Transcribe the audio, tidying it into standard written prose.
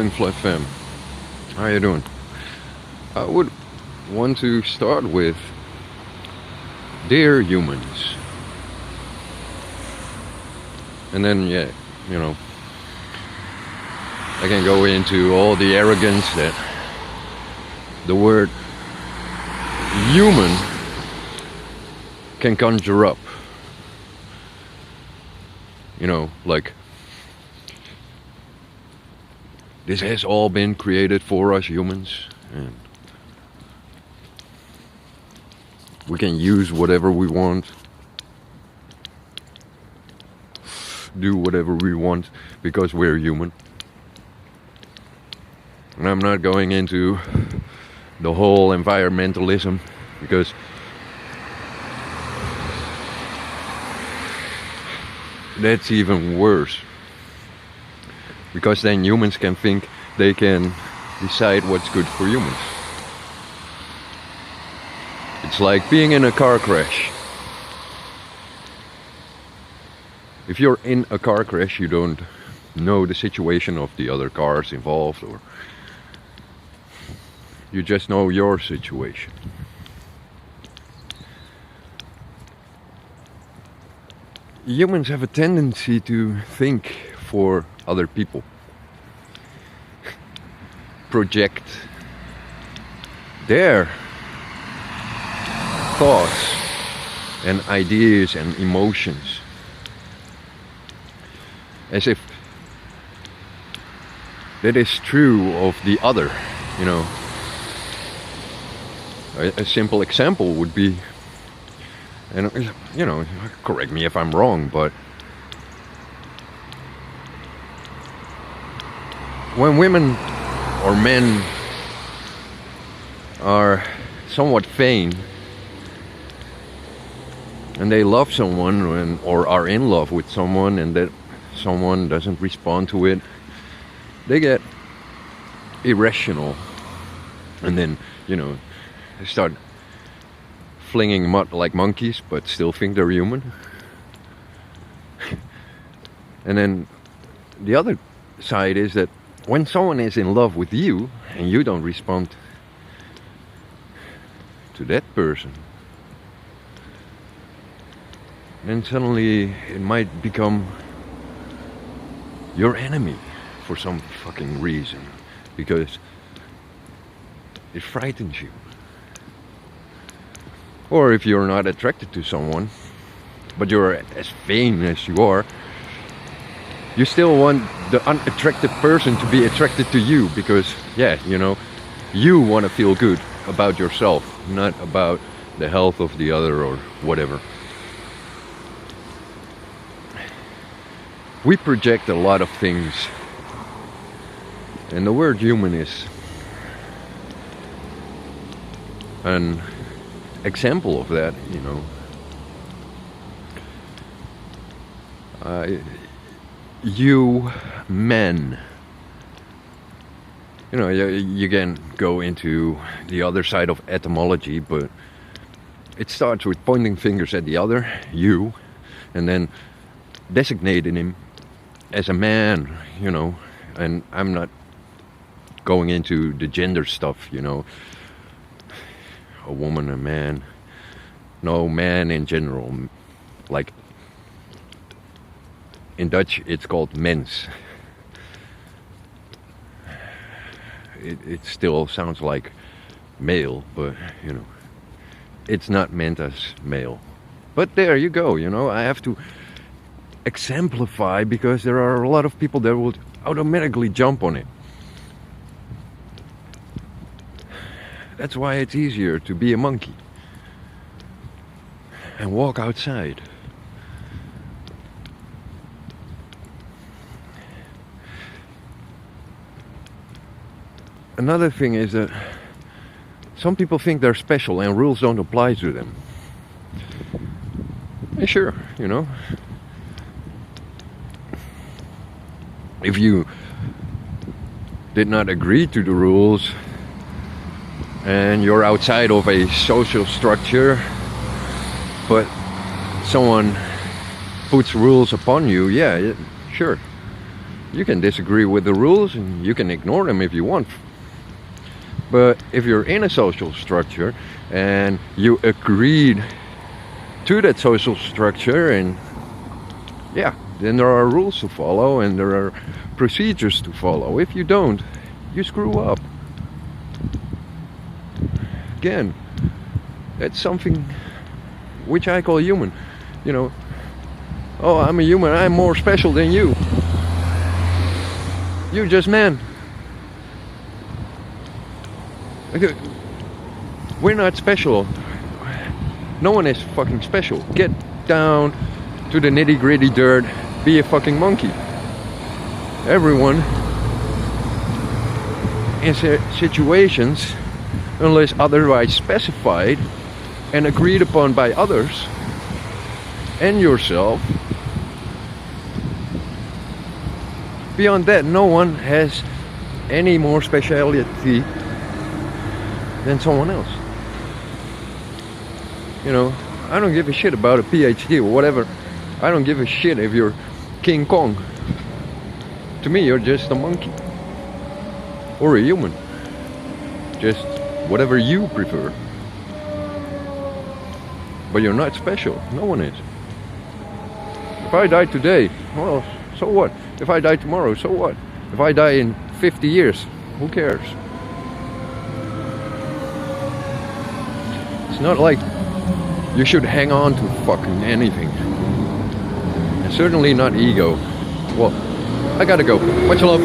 morning, Flat Fam. How you doing? I would want to start with dear humans. And then, yeah, you know, I can go into all the arrogance that the word human can conjure up. You know, like, this has all been created for us humans, and we can use whatever we want, do whatever we want, because we're human. And I'm not going into the whole environmentalism, because that's even worse. Because then humans can think they can decide what's good for humans. It's like being in a car crash. If you're in a car crash, you don't know the situation of the other cars involved, or you just know your situation. Humans have a tendency to think for other people, project their thoughts and ideas and emotions as if that is true of the other, you know. A simple example would be, and you know, correct me if I'm wrong, but when women or men are somewhat vain and they love someone or are in love with someone, and that someone doesn't respond to it, they get irrational, and then, you know, they start flinging mud like monkeys, but still think they're human. And then the other side is that when someone is in love with you and you don't respond to that person, then suddenly it might become your enemy for some fucking reason, because it frightens you. Or if you're not attracted to someone, but you're as vain as you are, you still want the unattractive person to be attracted to you, because, yeah, you know, you want to feel good about yourself, not about the health of the other or whatever. We project a lot of things, and the word human is an example of that, you know. You men, you know, you can go into the other side of etymology, but it starts with pointing fingers at the other, you, and then designating him as a man, you know. And I'm not going into the gender stuff, you know, a woman, a man, no, man in general. Like, in Dutch it's called mens. It still sounds like male, but, you know, it's not meant as male. But there you go, you know, I have to exemplify, because there are a lot of people that will automatically jump on it. That's why it's easier to be a monkey and walk outside. Another thing is that some people think they're special and rules don't apply to them. And sure, you know, if you did not agree to the rules and you're outside of a social structure, but someone puts rules upon you, yeah, sure, You can disagree with the rules and you can ignore them if you want. But if you're in a social structure and you agreed to that social structure, and yeah, then there are rules to follow and there are procedures to follow. If you don't, you screw up. Again, that's something which I call human. You know, oh, I'm a human, I'm more special than you. You're just man. We're not special. No one is fucking special. Get down to the nitty gritty dirt. Be a fucking monkey. Everyone in situations, unless otherwise specified and agreed upon by others and yourself, beyond that, no one has any more speciality than someone else. You know, I don't give a shit about a PhD or whatever. I don't give a shit if you're King Kong. To me, you're just a monkey. Or a human. Just whatever you prefer. But you're not special. No one is. If I die today, well, so what? If I die tomorrow, so what? If I die in 50 years, who cares? It's not like you should hang on to fucking anything. And certainly not ego. Well, I gotta go. Much love.